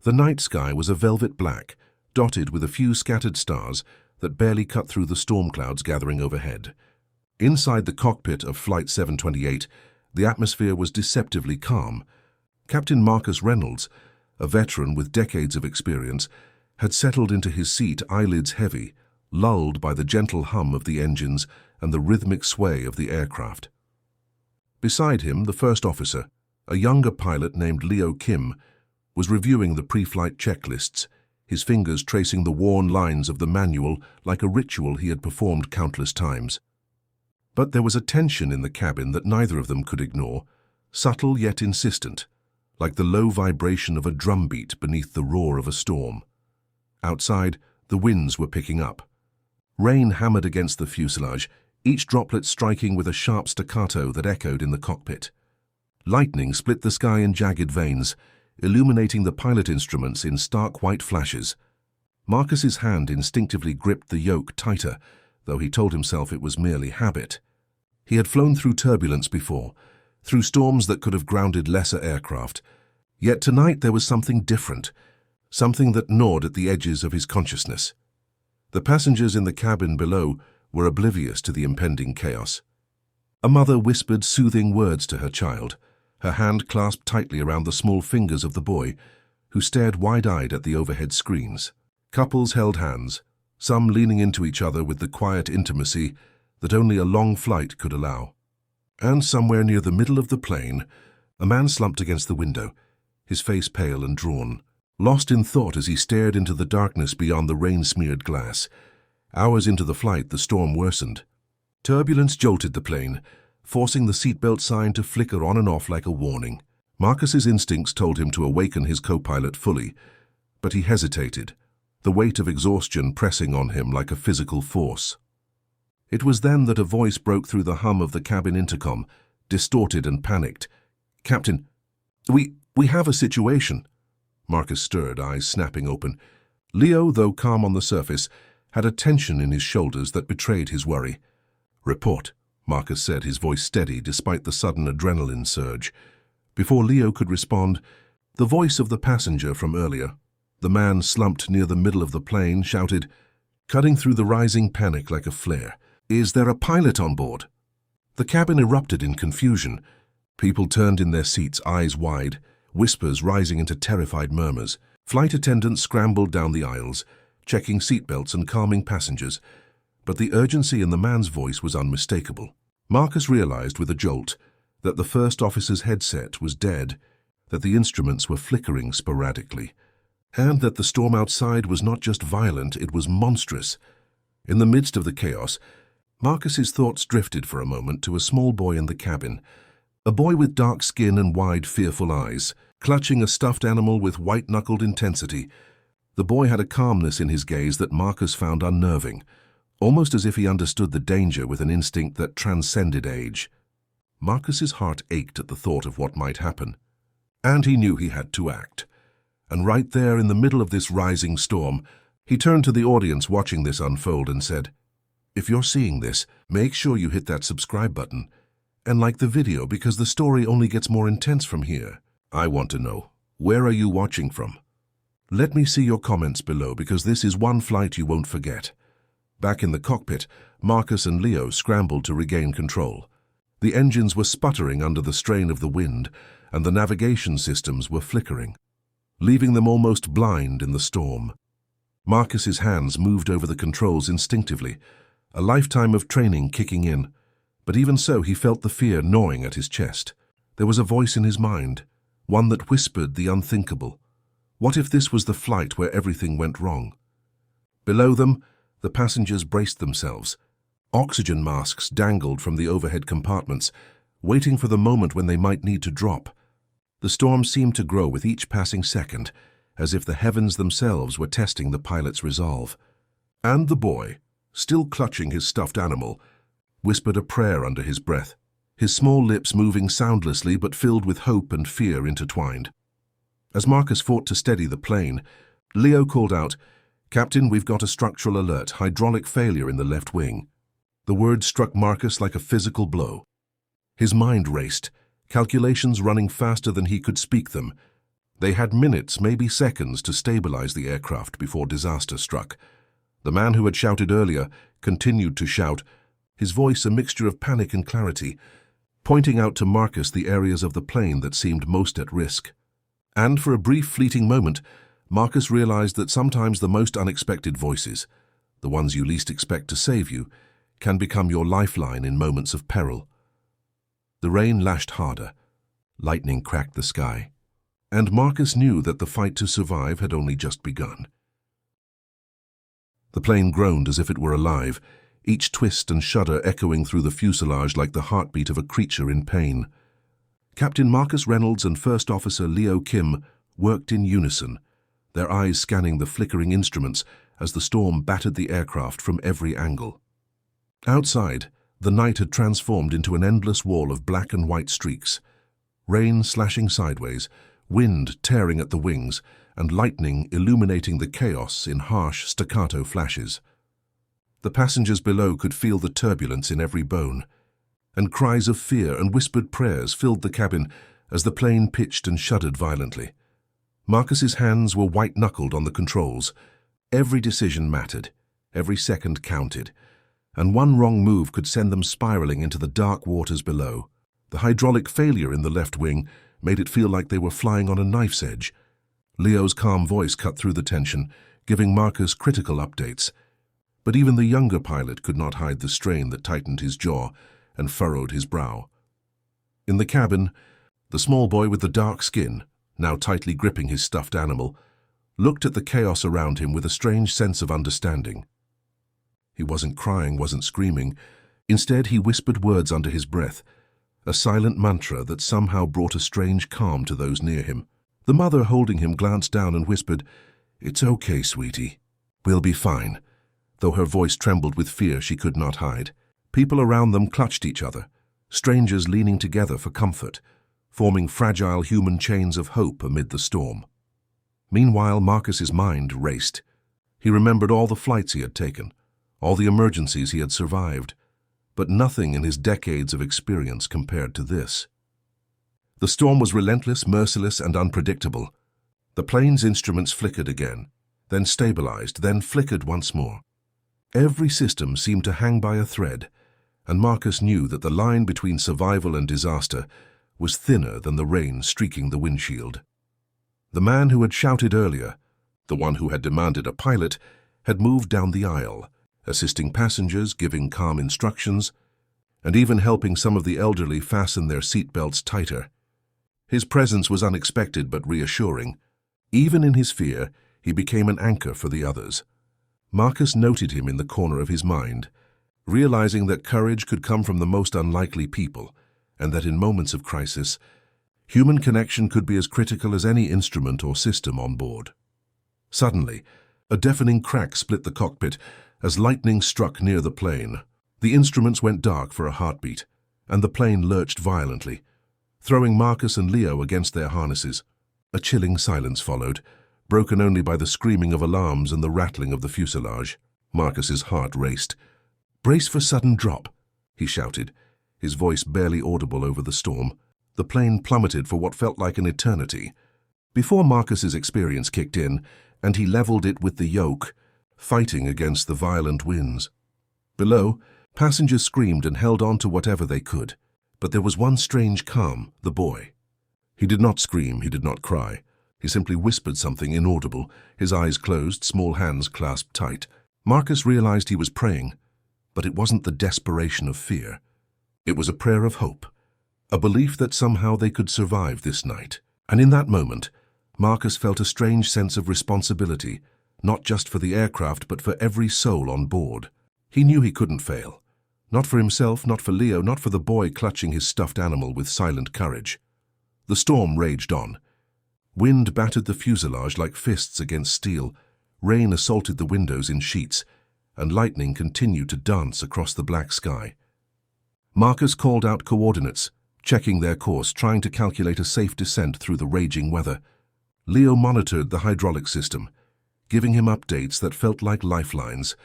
The night sky was a velvet black, dotted with a few scattered stars that barely cut through the storm clouds gathering overhead. Inside the cockpit of Flight 728, the atmosphere was deceptively calm. Captain Marcus Reynolds, a veteran with decades of experience, had settled into his seat, eyelids heavy, lulled by the gentle hum of the engines and the rhythmic sway of the aircraft. Beside him, the first officer, a younger pilot named Leo Kim, was reviewing the pre-flight checklists, his fingers tracing the worn lines of the manual like a ritual he had performed countless times. But there was a tension in the cabin that neither of them could ignore, subtle yet insistent, like the low vibration of a drumbeat beneath the roar of a storm. Outside, the winds were picking up. Rain hammered against the fuselage, each droplet striking with a sharp staccato that echoed in the cockpit. Lightning split the sky in jagged veins, illuminating the pilot instruments in stark white flashes. Marcus's hand instinctively gripped the yoke tighter, though he told himself it was merely habit. He had flown through turbulence before, through storms that could have grounded lesser aircraft. Yet tonight there was something different, something that gnawed at the edges of his consciousness. The passengers in the cabin below were oblivious to the impending chaos. A mother whispered soothing words to her child, her hand clasped tightly around the small fingers of the boy, who stared wide-eyed at the overhead screens. Couples held hands, some leaning into each other with the quiet intimacy that only a long flight could allow. And somewhere near the middle of the plane, a man slumped against the window, his face pale and drawn, lost in thought as he stared into the darkness beyond the rain-smeared glass. Hours into the flight, the storm worsened. Turbulence jolted the plane, forcing the seatbelt sign to flicker on and off like a warning. Marcus's instincts told him to awaken his co-pilot fully, but he hesitated, the weight of exhaustion pressing on him like a physical force. It was then that a voice broke through the hum of the cabin intercom, distorted and panicked. "Captain, we have a situation." Marcus stirred, eyes snapping open. Leo, though calm on the surface, had a tension in his shoulders that betrayed his worry. "Report," Marcus said, his voice steady despite the sudden adrenaline surge. Before Leo could respond, the voice of the passenger from earlier, the man slumped near the middle of the plane, shouted, cutting through the rising panic like a flare, "Is there a pilot on board?" The cabin erupted in confusion. People turned in their seats, eyes wide, whispers rising into terrified murmurs. Flight attendants scrambled down the aisles, checking seatbelts and calming passengers, but the urgency in the man's voice was unmistakable. Marcus realized with a jolt that the first officer's headset was dead, that the instruments were flickering sporadically, and that the storm outside was not just violent, it was monstrous. In the midst of the chaos, Marcus's thoughts drifted for a moment to a small boy in the cabin, a boy with dark skin and wide, fearful eyes, clutching a stuffed animal with white-knuckled intensity. The boy had a calmness in his gaze that Marcus found unnerving, almost as if he understood the danger with an instinct that transcended age. Marcus's heart ached at the thought of what might happen, and he knew he had to act. And right there in the middle of this rising storm, he turned to the audience watching this unfold and said, "If you're seeing this, make sure you hit that subscribe button and like the video, because the story only gets more intense from here. I want to know, where are you watching from? Let me see your comments below, because this is one flight you won't forget." Back in the cockpit, Marcus and Leo scrambled to regain control. The engines were sputtering under the strain of the wind, and the navigation systems were flickering, leaving them almost blind in the storm. Marcus's hands moved over the controls instinctively, a lifetime of training kicking in. But even so, he felt the fear gnawing at his chest. There was a voice in his mind, one that whispered the unthinkable. What if this was the flight where everything went wrong? Below them, the passengers braced themselves. Oxygen masks dangled from the overhead compartments, waiting for the moment when they might need to drop. The storm seemed to grow with each passing second, as if the heavens themselves were testing the pilot's resolve. And the boy, still clutching his stuffed animal, whispered a prayer under his breath, his small lips moving soundlessly but filled with hope and fear intertwined. As Marcus fought to steady the plane, Leo called out, "Captain, we've got a structural alert, hydraulic failure in the left wing." The word struck Marcus like a physical blow. His mind raced, calculations running faster than he could speak them. They had minutes, maybe seconds, to stabilize the aircraft before disaster struck. The man who had shouted earlier continued to shout, his voice a mixture of panic and clarity, pointing out to Marcus the areas of the plane that seemed most at risk. And for a brief, fleeting moment, Marcus realized that sometimes the most unexpected voices, the ones you least expect to save you, can become your lifeline in moments of peril. The rain lashed harder. Lightning cracked the sky. And Marcus knew that the fight to survive had only just begun. The plane groaned as if it were alive, each twist and shudder echoing through the fuselage like the heartbeat of a creature in pain. Captain Marcus Reynolds and First Officer Leo Kim worked in unison, their eyes scanning the flickering instruments as the storm battered the aircraft from every angle. Outside, the night had transformed into an endless wall of black and white streaks, rain slashing sideways, wind tearing at the wings, and lightning illuminating the chaos in harsh staccato flashes. The passengers below could feel the turbulence in every bone, and cries of fear and whispered prayers filled the cabin as the plane pitched and shuddered violently. Marcus's hands were white-knuckled on the controls. Every decision mattered, every second counted, and one wrong move could send them spiraling into the dark waters below. The hydraulic failure in the left wing made it feel like they were flying on a knife's edge. Leo's calm voice cut through the tension, giving Marcus critical updates. But even the younger pilot could not hide the strain that tightened his jaw and furrowed his brow. In the cabin, the small boy with the dark skin, now tightly gripping his stuffed animal, looked at the chaos around him with a strange sense of understanding. He wasn't crying, wasn't screaming. Instead, he whispered words under his breath, a silent mantra that somehow brought a strange calm to those near him. The mother holding him glanced down and whispered, "It's okay, sweetie. We'll be fine," though her voice trembled with fear she could not hide. People around them clutched each other, strangers leaning together for comfort, forming fragile human chains of hope amid the storm. Meanwhile, Marcus's mind raced. He remembered all the flights he had taken, all the emergencies he had survived, but nothing in his decades of experience compared to this. The storm was relentless, merciless, and unpredictable. The plane's instruments flickered again, then stabilized, then flickered once more. Every system seemed to hang by a thread, and Marcus knew that the line between survival and disaster was thinner than the rain streaking the windshield. The man who had shouted earlier, the one who had demanded a pilot, had moved down the aisle, assisting passengers, giving calm instructions, and even helping some of the elderly fasten their seatbelts tighter. His presence was unexpected but reassuring. Even in his fear, he became an anchor for the others. Marcus noted him in the corner of his mind, realizing that courage could come from the most unlikely people, and that in moments of crisis, human connection could be as critical as any instrument or system on board. Suddenly, a deafening crack split the cockpit as lightning struck near the plane. The instruments went dark for a heartbeat, and the plane lurched violently, throwing Marcus and Leo against their harnesses. A chilling silence followed, broken only by the screaming of alarms and the rattling of the fuselage. Marcus's heart raced. "Brace for sudden drop," he shouted, his voice barely audible over the storm. The plane plummeted for what felt like an eternity. Before Marcus's experience kicked in, and he leveled it with the yoke, fighting against the violent winds. Below, passengers screamed and held on to whatever they could. But there was one strange calm, the boy. He did not scream, he did not cry. He simply whispered something inaudible, his eyes closed, small hands clasped tight. Marcus realized he was praying, but it wasn't the desperation of fear. It was a prayer of hope, a belief that somehow they could survive this night. And in that moment, Marcus felt a strange sense of responsibility, not just for the aircraft, but for every soul on board. He knew he couldn't fail. Not for himself, not for Leo, not for the boy clutching his stuffed animal with silent courage. The storm raged on. Wind battered the fuselage like fists against steel, rain assaulted the windows in sheets, and lightning continued to dance across the black sky. Marcus called out coordinates, checking their course, trying to calculate a safe descent through the raging weather. Leo monitored the hydraulic system, giving him updates that felt like lifelines,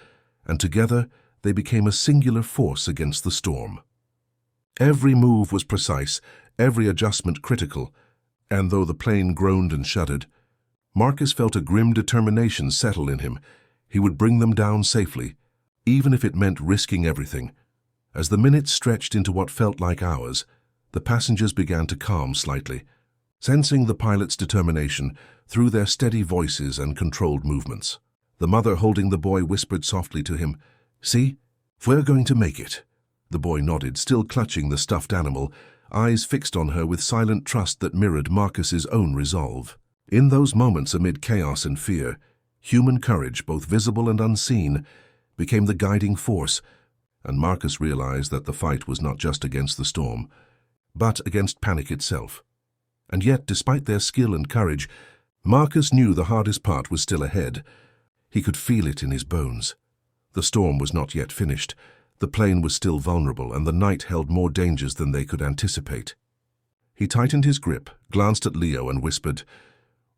and together they became a singular force against the storm. Every move was precise, every adjustment critical, And though the plane groaned and shuddered, Marcus felt a grim determination settle in him. He would bring them down safely, even if it meant risking everything. As the minutes stretched into what felt like hours, the passengers began to calm slightly, sensing the pilot's determination through their steady voices and controlled movements. The mother holding the boy whispered softly to him, "See, we're going to make it." The boy nodded, still clutching the stuffed animal, eyes fixed on her with silent trust that mirrored Marcus's own resolve. In those moments amid chaos and fear, human courage, both visible and unseen, became the guiding force, and Marcus realized that the fight was not just against the storm, but against panic itself. And yet, despite their skill and courage, Marcus knew the hardest part was still ahead. He could feel it in his bones. The storm was not yet finished. The plane was still vulnerable, and the night held more dangers than they could anticipate. He tightened his grip, glanced at Leo, and whispered,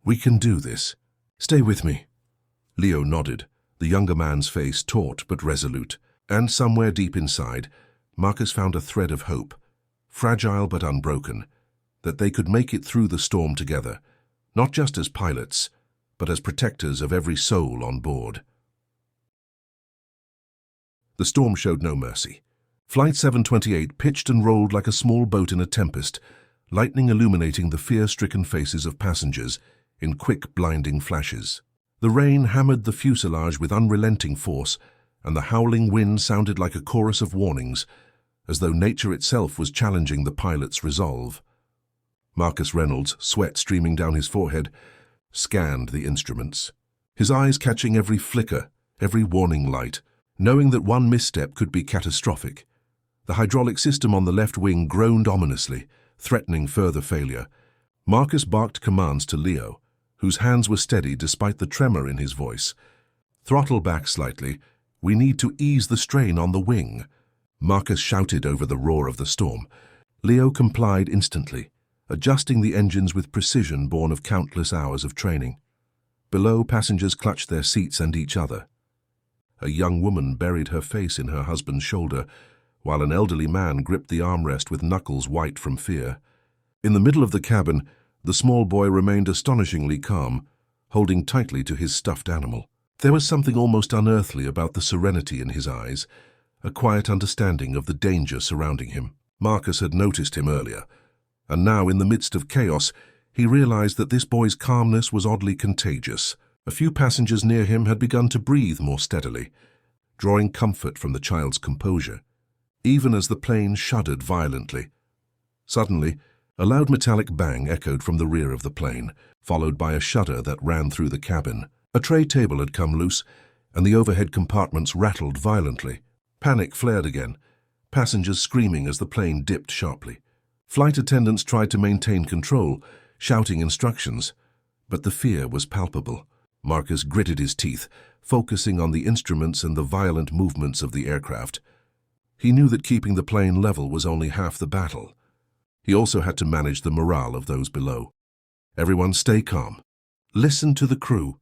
"We can do this. Stay with me." Leo nodded, the younger man's face taut but resolute, and somewhere deep inside, Marcus found a thread of hope, fragile but unbroken, that they could make it through the storm together, not just as pilots, but as protectors of every soul on board. The storm showed no mercy. Flight 728 pitched and rolled like a small boat in a tempest, lightning illuminating the fear-stricken faces of passengers in quick, blinding flashes. The rain hammered the fuselage with unrelenting force, and the howling wind sounded like a chorus of warnings, as though nature itself was challenging the pilot's resolve. Marcus Reynolds, sweat streaming down his forehead, scanned the instruments, his eyes catching every flicker, every warning light, knowing that one misstep could be catastrophic. The hydraulic system on the left wing groaned ominously, threatening further failure. Marcus barked commands to Leo, whose hands were steady despite the tremor in his voice. "Throttle back slightly. We need to ease the strain on the wing." Marcus shouted over the roar of the storm. Leo complied instantly, adjusting the engines with precision born of countless hours of training. Below, passengers clutched their seats and each other. A young woman buried her face in her husband's shoulder, while an elderly man gripped the armrest with knuckles white from fear. In the middle of the cabin, the small boy remained astonishingly calm, holding tightly to his stuffed animal. There was something almost unearthly about the serenity in his eyes, a quiet understanding of the danger surrounding him. Marcus had noticed him earlier, and now, in the midst of chaos, he realized that this boy's calmness was oddly contagious. A few passengers near him had begun to breathe more steadily, drawing comfort from the child's composure, even as the plane shuddered violently. Suddenly, a loud metallic bang echoed from the rear of the plane, followed by a shudder that ran through the cabin. A tray table had come loose, and the overhead compartments rattled violently. Panic flared again, passengers screaming as the plane dipped sharply. Flight attendants tried to maintain control, shouting instructions, but the fear was palpable. Marcus gritted his teeth, focusing on the instruments and the violent movements of the aircraft. He knew that keeping the plane level was only half the battle. He also had to manage the morale of those below. "Everyone stay calm. Listen to the crew."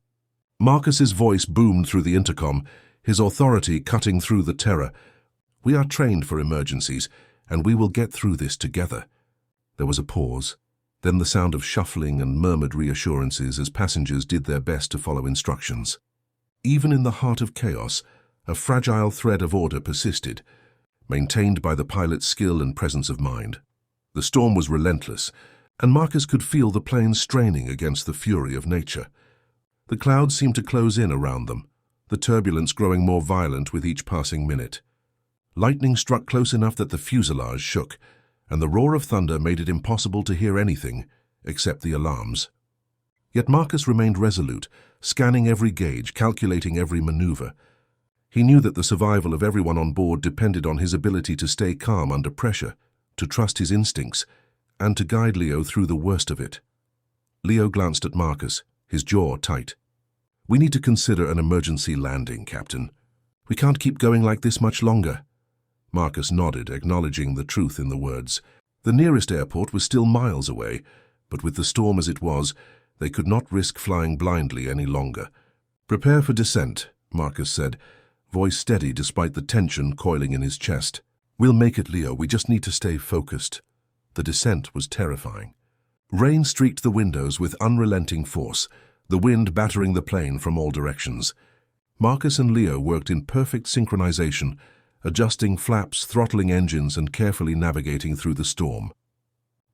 Marcus's voice boomed through the intercom, his authority cutting through the terror. "We are trained for emergencies, and we will get through this together." There was a pause, then the sound of shuffling and murmured reassurances as passengers did their best to follow instructions. Even in the heart of chaos, a fragile thread of order persisted, maintained by the pilot's skill and presence of mind. The storm was relentless, and Marcus could feel the plane straining against the fury of nature. The clouds seemed to close in around them, the turbulence growing more violent with each passing minute. Lightning struck close enough that the fuselage shook, and the roar of thunder made it impossible to hear anything except the alarms. Yet Marcus remained resolute, scanning every gauge, calculating every maneuver. He knew that the survival of everyone on board depended on his ability to stay calm under pressure, to trust his instincts, and to guide Leo through the worst of it. Leo glanced at Marcus, his jaw tight. "We need to consider an emergency landing, Captain. We can't keep going like this much longer." Marcus nodded, acknowledging the truth in the words. The nearest airport was still miles away, but with the storm as it was, they could not risk flying blindly any longer. "Prepare for descent," Marcus said, voice steady despite the tension coiling in his chest. "We'll make it, Leo. We just need to stay focused." The descent was terrifying. Rain streaked the windows with unrelenting force, the wind battering the plane from all directions. Marcus and Leo worked in perfect synchronization, adjusting flaps, throttling engines, and carefully navigating through the storm.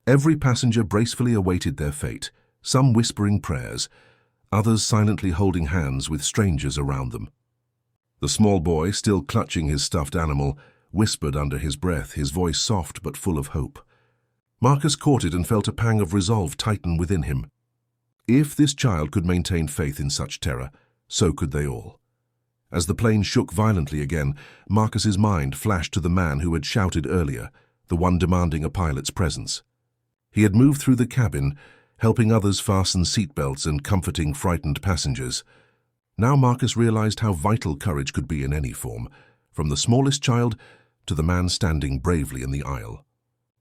Every passenger bracefully awaited their fate, some whispering prayers, others silently holding hands with strangers around them. The small boy, still clutching his stuffed animal, whispered under his breath, his voice soft but full of hope. Marcus caught it and felt a pang of resolve tighten within him. If this child could maintain faith in such terror, so could they all. As the plane shook violently again, Marcus's mind flashed to the man who had shouted earlier, the one demanding a pilot's presence. He had moved through the cabin, helping others fasten seatbelts and comforting frightened passengers. Now Marcus realized how vital courage could be in any form, from the smallest child to the man standing bravely in the aisle.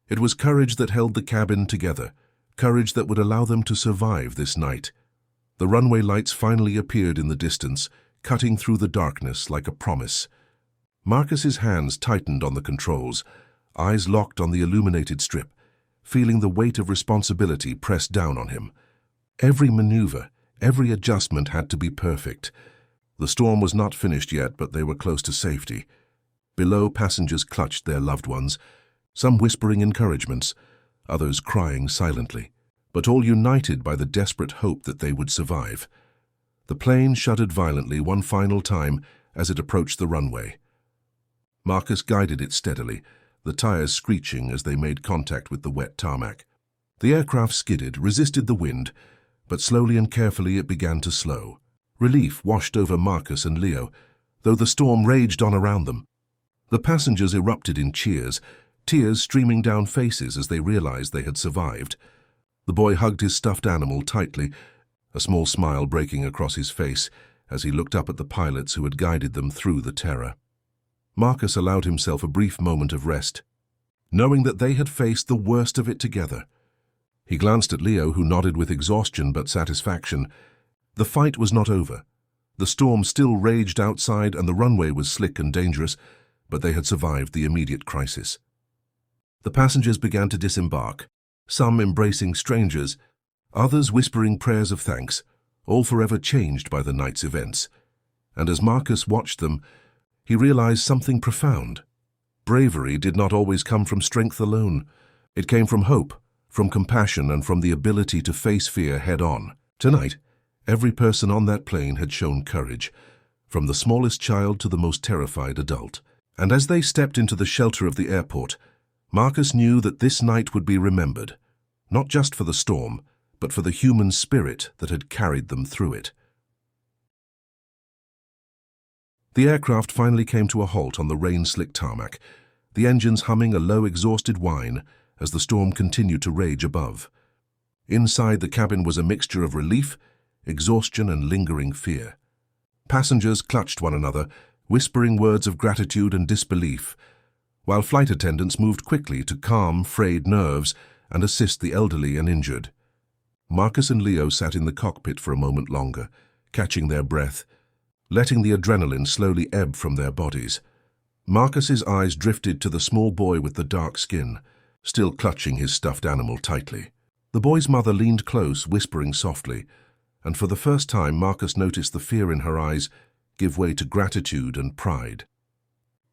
It was courage that held the cabin together, courage that would allow them to survive this night. The runway lights finally appeared in the distance, cutting through the darkness like a promise. Marcus's hands tightened on the controls, eyes locked on the illuminated strip, feeling the weight of responsibility pressed down on him. Every maneuver, every adjustment had to be perfect. The storm was not finished yet, but they were close to safety. Below, passengers clutched their loved ones, some whispering encouragements, others crying silently, but all united by the desperate hope that they would survive. The plane shuddered violently one final time as it approached the runway. Marcus guided it steadily, the tires screeching as they made contact with the wet tarmac. The aircraft skidded, resisted the wind, but slowly and carefully it began to slow. Relief washed over Marcus and Leo, though the storm raged on around them. The passengers erupted in cheers, tears streaming down faces as they realized they had survived. The boy hugged his stuffed animal tightly, a small smile breaking across his face as he looked up at the pilots who had guided them through the terror. Marcus allowed himself a brief moment of rest, knowing that they had faced the worst of it together. He glanced at Leo, who nodded with exhaustion but satisfaction. The fight was not over. The storm still raged outside and the runway was slick and dangerous, but they had survived the immediate crisis. The passengers began to disembark, some embracing strangers, others whispering prayers of thanks, all forever changed by the night's events. And as Marcus watched them, he realized something profound. Bravery did not always come from strength alone. It came from hope, from compassion, and from the ability to face fear head-on. Tonight, every person on that plane had shown courage, from the smallest child to the most terrified adult. And as they stepped into the shelter of the airport, Marcus knew that this night would be remembered, not just for the storm, but for the human spirit that had carried them through it. The aircraft finally came to a halt on the rain-slicked tarmac, the engines humming a low, exhausted whine as the storm continued to rage above. Inside, the cabin was a mixture of relief, exhaustion, and lingering fear. Passengers clutched one another, whispering words of gratitude and disbelief, while flight attendants moved quickly to calm frayed nerves and assist the elderly and injured. Marcus and Leo sat in the cockpit for a moment longer, catching their breath, letting the adrenaline slowly ebb from their bodies. Marcus's eyes drifted to the small boy with the dark skin, still clutching his stuffed animal tightly. The boy's mother leaned close, whispering softly, and for the first time Marcus noticed the fear in her eyes give way to gratitude and pride.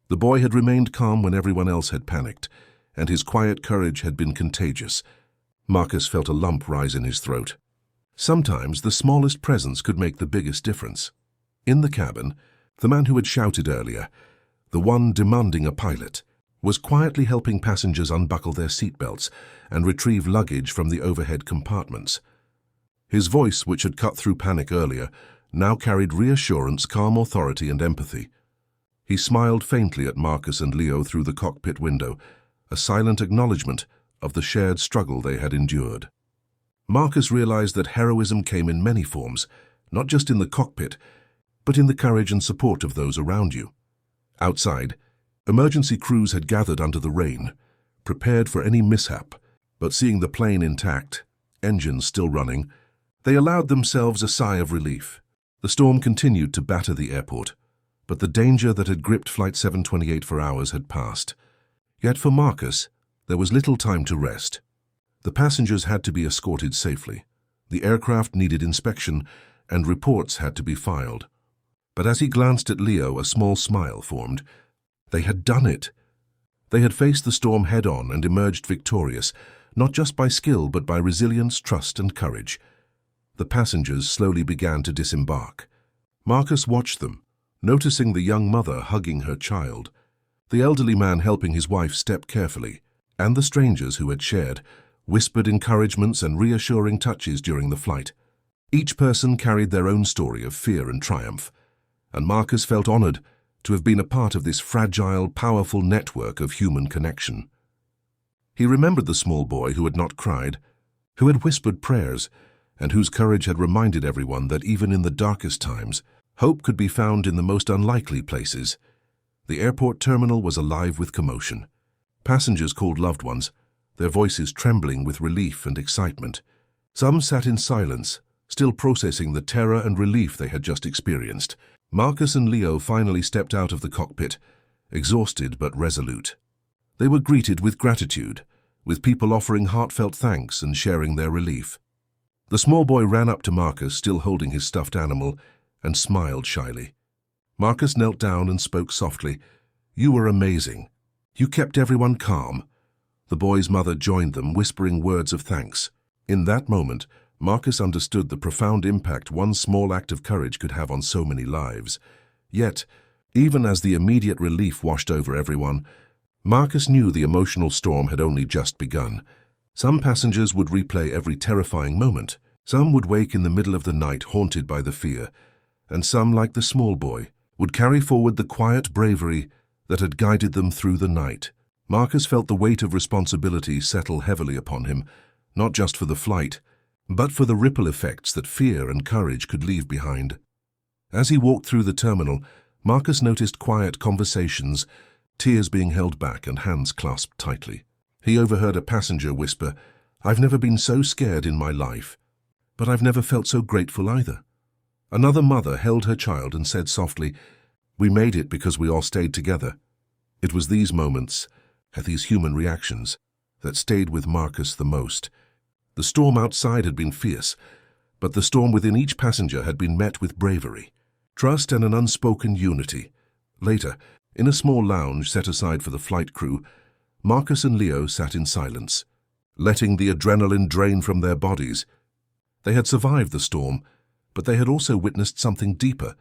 The boy had remained calm when everyone else had panicked, and his quiet courage had been contagious. Marcus felt a lump rise in his throat. Sometimes the smallest presence could make the biggest difference. In the cabin, the man who had shouted earlier, the one demanding a pilot, was quietly helping passengers unbuckle their seatbelts and retrieve luggage from the overhead compartments. His voice, which had cut through panic earlier, now carried reassurance, calm authority, and empathy. He smiled faintly at Marcus and Leo through the cockpit window, a silent acknowledgement of the shared struggle they had endured. Marcus realized that heroism came in many forms, not just in the cockpit, but in the courage and support of those around you. Outside, emergency crews had gathered under the rain, prepared for any mishap, but seeing the plane intact, engines still running, they allowed themselves a sigh of relief. The storm continued to batter the airport, but the danger that had gripped Flight 728 for hours had passed. Yet for Marcus, there was little time to rest. The passengers had to be escorted safely. The aircraft needed inspection, and reports had to be filed. But as he glanced at Leo, a small smile formed. They had done it. They had faced the storm head-on and emerged victorious, not just by skill but by resilience, trust, and courage. The passengers slowly began to disembark. Marcus watched them, noticing the young mother hugging her child, the elderly man helping his wife step carefully, and the strangers who had shared, whispered encouragements and reassuring touches during the flight. Each person carried their own story of fear and triumph, and Marcus felt honored to have been a part of this fragile, powerful network of human connection. He remembered the small boy who had not cried, who had whispered prayers, and whose courage had reminded everyone that even in the darkest times, hope could be found in the most unlikely places. The airport terminal was alive with commotion. Passengers called loved ones, their voices trembling with relief and excitement. Some sat in silence, still processing the terror and relief they had just experienced. Marcus and Leo finally stepped out of the cockpit, exhausted but resolute. They were greeted with gratitude, with people offering heartfelt thanks and sharing their relief. The small boy ran up to Marcus, still holding his stuffed animal, and smiled shyly. Marcus knelt down and spoke softly. "You were amazing. You kept everyone calm." The boy's mother joined them, whispering words of thanks. In that moment, Marcus understood the profound impact one small act of courage could have on so many lives. Yet, even as the immediate relief washed over everyone, Marcus knew the emotional storm had only just begun. Some passengers would replay every terrifying moment. Some would wake in the middle of the night haunted by the fear, and some, like the small boy, would carry forward the quiet bravery that had guided them through the night. Marcus felt the weight of responsibility settle heavily upon him, not just for the flight, but for the ripple effects that fear and courage could leave behind. As he walked through the terminal, Marcus noticed quiet conversations, tears being held back and hands clasped tightly. He overheard a passenger whisper, "I've never been so scared in my life, but I've never felt so grateful either." Another mother held her child and said softly, "We made it because we all stayed together." It was these moments, these human reactions, that stayed with Marcus the most. The storm outside had been fierce, but the storm within each passenger had been met with bravery, trust, and an unspoken unity. Later, in a small lounge set aside for the flight crew, Marcus and Leo sat in silence, letting the adrenaline drain from their bodies. They had survived the storm, but they had also witnessed something deeper,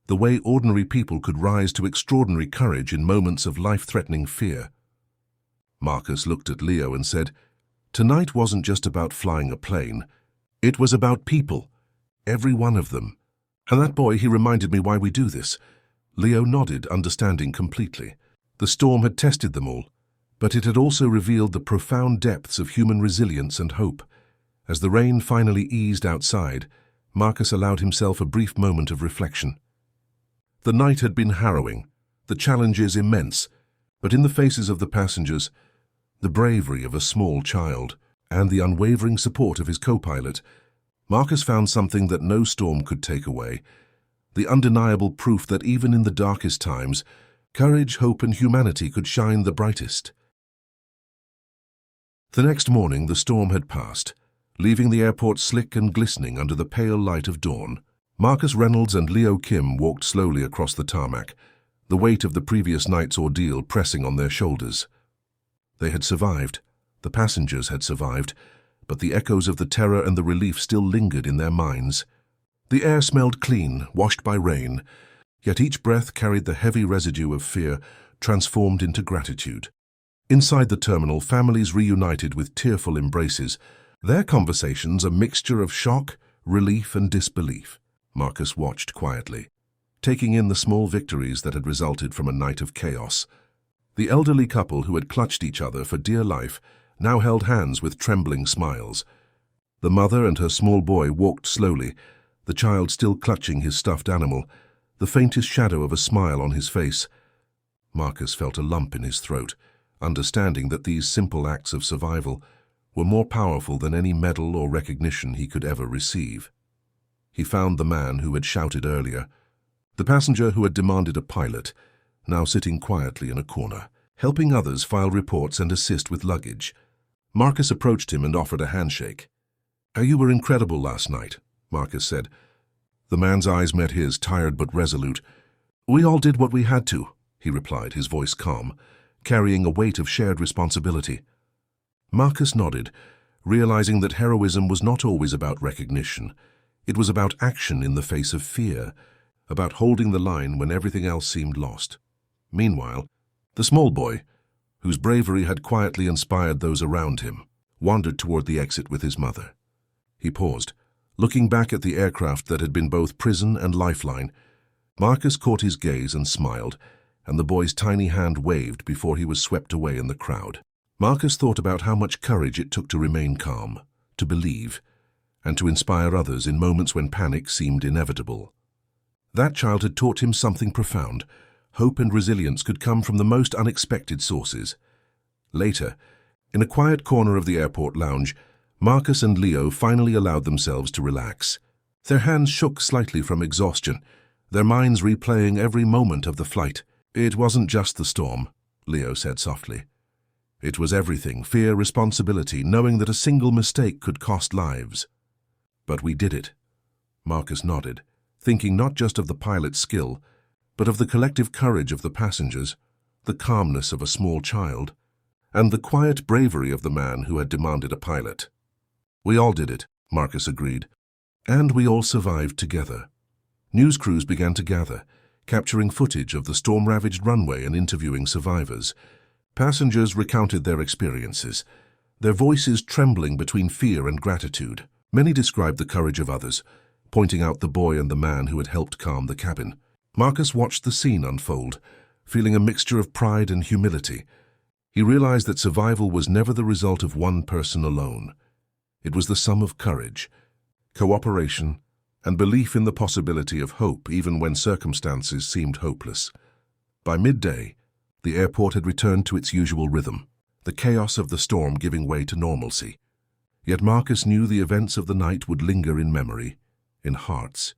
the way ordinary people could rise to extraordinary courage in moments of life-threatening fear. Marcus looked at Leo and said, "Tonight wasn't just about flying a plane. It was about people, every one of them. And that boy, he reminded me why we do this." Leo nodded, understanding completely. The storm had tested them all, but it had also revealed the profound depths of human resilience and hope. As the rain finally eased outside, Marcus allowed himself a brief moment of reflection. The night had been harrowing, the challenges immense, but in the faces of the passengers, the bravery of a small child, and the unwavering support of his co-pilot, Marcus found something that no storm could take away, the undeniable proof that even in the darkest times, courage, hope, and humanity could shine the brightest. The next morning, the storm had passed, leaving the airport slick and glistening under the pale light of dawn. Marcus Reynolds and Leo Kim walked slowly across the tarmac, the weight of the previous night's ordeal pressing on their shoulders. They had survived, the passengers had survived, but the echoes of the terror and the relief still lingered in their minds. The air smelled clean, washed by rain, yet each breath carried the heavy residue of fear, transformed into gratitude. Inside the terminal, families reunited with tearful embraces, their conversations a mixture of shock, relief, and disbelief. Marcus watched quietly, taking in the small victories that had resulted from a night of chaos. The elderly couple who had clutched each other for dear life now held hands with trembling smiles. The mother and her small boy walked slowly, the child still clutching his stuffed animal, the faintest shadow of a smile on his face. Marcus felt a lump in his throat, understanding that these simple acts of survival were more powerful than any medal or recognition he could ever receive. He found the man who had shouted earlier, the passenger who had demanded a pilot, now sitting quietly in a corner, helping others file reports and assist with luggage. Marcus approached him and offered a handshake. "You were incredible last night," Marcus said. The man's eyes met his, tired but resolute. "We all did what we had to," he replied, his voice calm, carrying a weight of shared responsibility. Marcus nodded, realizing that heroism was not always about recognition. It was about action in the face of fear, about holding the line when everything else seemed lost. Meanwhile, the small boy, whose bravery had quietly inspired those around him, wandered toward the exit with his mother. He paused, looking back at the aircraft that had been both prison and lifeline. Marcus caught his gaze and smiled, and the boy's tiny hand waved before he was swept away in the crowd. Marcus thought about how much courage it took to remain calm, to believe, and to inspire others in moments when panic seemed inevitable. That child had taught him something profound. Hope and resilience could come from the most unexpected sources. Later, in a quiet corner of the airport lounge, Marcus and Leo finally allowed themselves to relax. Their hands shook slightly from exhaustion, their minds replaying every moment of the flight. "It wasn't just the storm," Leo said softly. "It was everything, fear, responsibility, knowing that a single mistake could cost lives. But we did it." Marcus nodded, thinking not just of the pilot's skill, but of the collective courage of the passengers, the calmness of a small child, and the quiet bravery of the man who had demanded a pilot. "We all did it," Marcus agreed. "And we all survived together." News crews began to gather, capturing footage of the storm-ravaged runway and interviewing survivors. Passengers recounted their experiences, their voices trembling between fear and gratitude. Many described the courage of others, pointing out the boy and the man who had helped calm the cabin. Marcus watched the scene unfold, feeling a mixture of pride and humility. He realized that survival was never the result of one person alone. It was the sum of courage, cooperation, and belief in the possibility of hope even when circumstances seemed hopeless. By midday, the airport had returned to its usual rhythm, the chaos of the storm giving way to normalcy. Yet Marcus knew the events of the night would linger in memory, in hearts,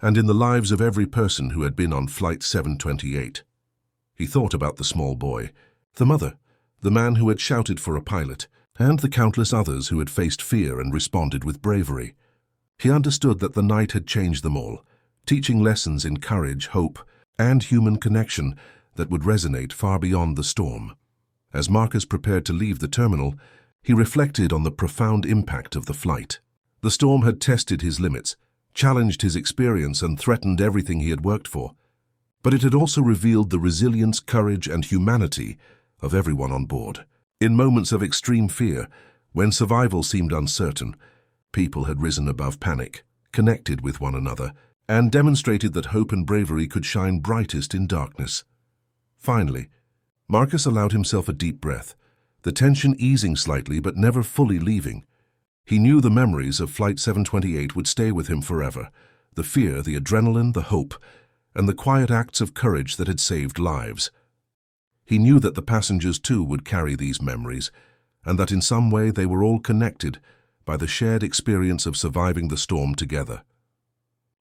and in the lives of every person who had been on Flight 728. He thought about the small boy, the mother, the man who had shouted for a pilot, and the countless others who had faced fear and responded with bravery. He understood that the night had changed them all, teaching lessons in courage, hope, and human connection that would resonate far beyond the storm. As Marcus prepared to leave the terminal, he reflected on the profound impact of the flight. The storm had tested his limits, challenged his experience, and threatened everything he had worked for. But it had also revealed the resilience, courage, and humanity of everyone on board. In moments of extreme fear, when survival seemed uncertain, people had risen above panic, connected with one another, and demonstrated that hope and bravery could shine brightest in darkness. Finally, Marcus allowed himself a deep breath, the tension easing slightly but never fully leaving. He knew the memories of Flight 728 would stay with him forever, the fear, the adrenaline, the hope, and the quiet acts of courage that had saved lives. He knew that the passengers too would carry these memories, and that in some way they were all connected by the shared experience of surviving the storm together.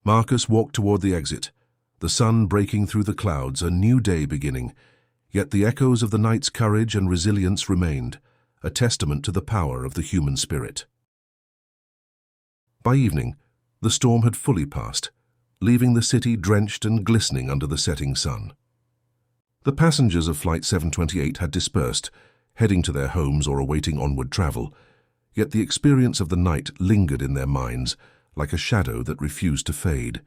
Marcus walked toward the exit, the sun breaking through the clouds, a new day beginning, yet the echoes of the night's courage and resilience remained, a testament to the power of the human spirit. By evening, the storm had fully passed, leaving the city drenched and glistening under the setting sun. The passengers of Flight 728 had dispersed, heading to their homes or awaiting onward travel, yet the experience of the night lingered in their minds like a shadow that refused to fade.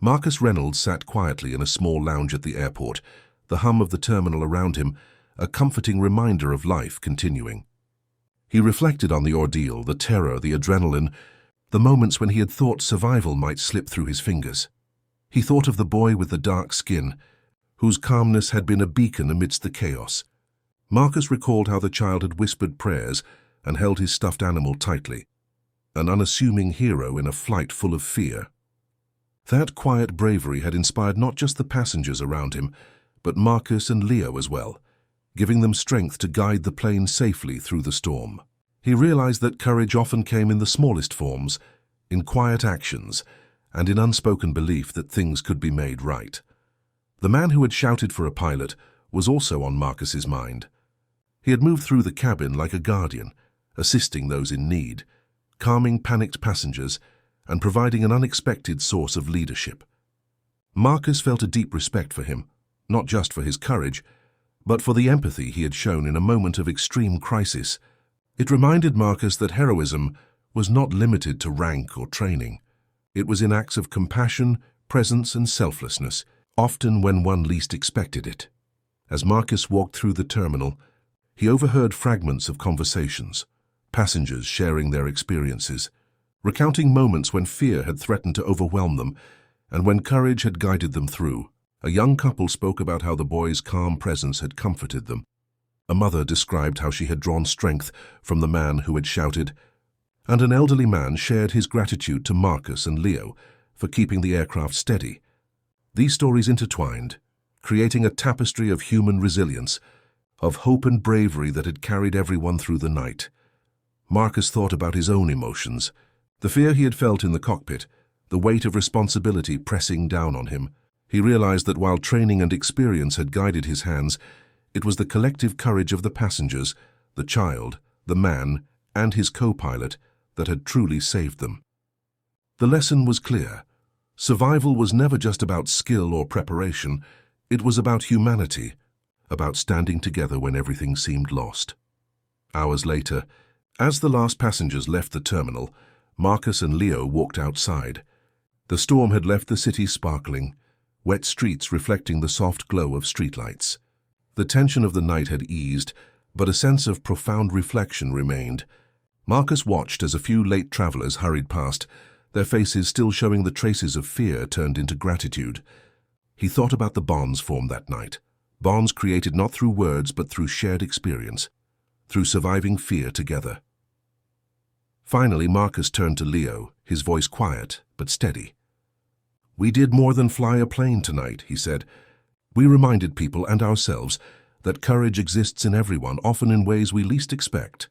Marcus Reynolds sat quietly in a small lounge at the airport, the hum of the terminal around him, a comforting reminder of life continuing. He reflected on the ordeal, the terror, the adrenaline, the moments when he had thought survival might slip through his fingers. He thought of the boy with the dark skin, whose calmness had been a beacon amidst the chaos. Marcus recalled how the child had whispered prayers and held his stuffed animal tightly, an unassuming hero in a flight full of fear. That quiet bravery had inspired not just the passengers around him, but Marcus and Leo as well, giving them strength to guide the plane safely through the storm. He realized that courage often came in the smallest forms, in quiet actions, and in unspoken belief that things could be made right. The man who had shouted for a pilot was also on Marcus's mind. He had moved through the cabin like a guardian, assisting those in need, calming panicked passengers, and providing an unexpected source of leadership. Marcus felt a deep respect for him, not just for his courage, but for the empathy he had shown in a moment of extreme crisis. It reminded Marcus that heroism was not limited to rank or training. It was in acts of compassion, presence, and selflessness, often when one least expected it. As Marcus walked through the terminal, he overheard fragments of conversations, passengers sharing their experiences, recounting moments when fear had threatened to overwhelm them and when courage had guided them through. A young couple spoke about how the boy's calm presence had comforted them. A mother described how she had drawn strength from the man who had shouted, and an elderly man shared his gratitude to Marcus and Leo for keeping the aircraft steady. These stories intertwined, creating a tapestry of human resilience, of hope and bravery that had carried everyone through the night. Marcus thought about his own emotions, the fear he had felt in the cockpit, the weight of responsibility pressing down on him. He realized that while training and experience had guided his hands, it was the collective courage of the passengers, the child, the man, and his co-pilot that had truly saved them. The lesson was clear. Survival was never just about skill or preparation. It was about humanity, about standing together when everything seemed lost. Hours later, as the last passengers left the terminal, Marcus and Leo walked outside. The storm had left the city sparkling, wet streets reflecting the soft glow of streetlights. The tension of the night had eased, but a sense of profound reflection remained. Marcus watched as a few late travelers hurried past, their faces still showing the traces of fear turned into gratitude. He thought about the bonds formed that night, bonds created not through words but through shared experience, through surviving fear together. Finally, Marcus turned to Leo, his voice quiet but steady. "We did more than fly a plane tonight," he said. "We reminded people and ourselves that courage exists in everyone, often in ways we least expect."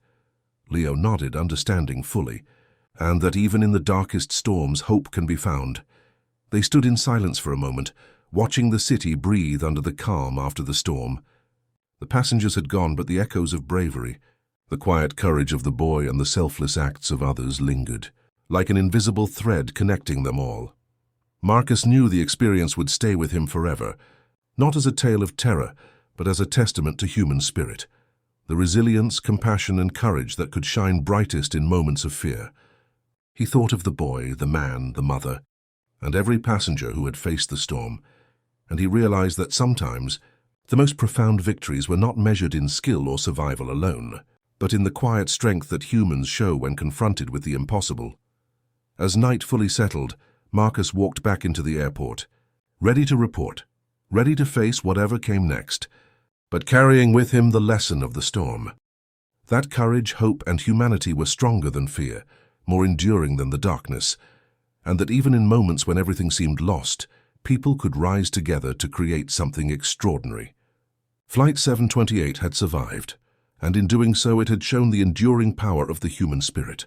Leo nodded, understanding fully, and that even in the darkest storms hope can be found. They stood in silence for a moment, watching the city breathe under the calm after the storm. The passengers had gone, but the echoes of bravery, the quiet courage of the boy and the selfless acts of others lingered, like an invisible thread connecting them all. Marcus knew the experience would stay with him forever, not as a tale of terror, but as a testament to human spirit, the resilience, compassion, and courage that could shine brightest in moments of fear. He thought of the boy, the man, the mother, and every passenger who had faced the storm, and he realized that sometimes the most profound victories were not measured in skill or survival alone, but in the quiet strength that humans show when confronted with the impossible. As night fully settled, Marcus walked back into the airport, ready to report, ready to face whatever came next, but carrying with him the lesson of the storm. That courage, hope, and humanity were stronger than fear, more enduring than the darkness, and that even in moments when everything seemed lost, people could rise together to create something extraordinary. Flight 728 had survived, and in doing so it had shown the enduring power of the human spirit.